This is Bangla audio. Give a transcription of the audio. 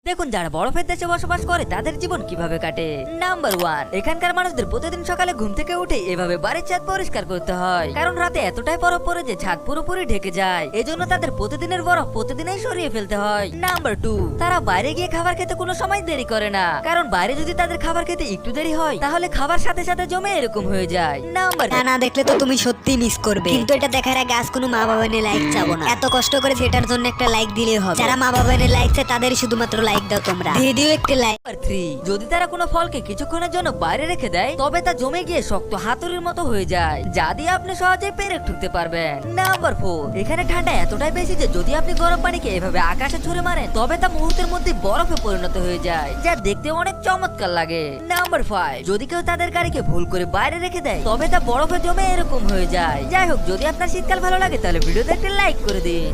দেখুন যারা বরফের দেশে বসবাস করে তাদের জীবন কিভাবে কাটে। নাম্বার 1, এখানকার মানুষদের প্রতিদিন সকালে ঘুম থেকে উঠে এভাবে বাড়ির ছাদ পরিষ্কার করতে হয়, কারণ রাতে এতটাই বরফ পড়ে যে ছাদ পুরোপুরি ঢেকে যায়। এজন্য তাদের প্রতিদিনের বরফ প্রতিদিনই সরিয়ে ফেলতে হয়। নাম্বার 2, তারা বাইরে গিয়ে খাবার খেতে কোনো সময় দেরি করে না, কারণ বাইরে যদি তাদের খাবার খেতে একটু দেরি হয় তাহলে খাবার সাথে সাথে জমে এরকম হয়ে যায়। নাম্বার না দেখলে তো তুমি সত্যি মিস করবে, কিন্তু এটা দেখার আগে আজ কোনো মা বাবা নিয়ে লাইক চাবো না। এত কষ্ট করে সেটার জন্য একটা লাইক দিলেই হবে। যারা মা বাবা নিয়ে লাইক চায় তাদের শুধুমাত্র লাইক দাও, তোমরা দিয়ে দিও একটা লাইক। নাম্বার 3, যদি তারা কোনো ফলকে কিছুক্ষণের জন্য বাইরে রেখে দেয় তবে তা জমে গিয়ে শক্ত হাতুড়ির মতো হয়ে যায়, যা দিয়ে আপনি সহজেই পেরে ঠুকতে পারবেন। নাম্বার 4, এখানে ঠান্ডা এতটাই বেশি যে যদি আপনি গরম পানিকে এভাবে আকাশে ছুঁড়ে মারেন তবে তা মুহূর্তের মধ্যে বরফে পরিণত হয়ে যায়, যা দেখতে অনেক চমৎকার লাগে। নাম্বার 5, যদি কেউ তাদের গাড়িকে ভুল করে বাইরে রেখে দেয় তবে তা বরফে জমে এরকম হয়ে যায়। যাই হোক, যদি আপনার শীতকাল ভালো লাগে তাহলে ভিডিওতে একটা লাইক করে দিন।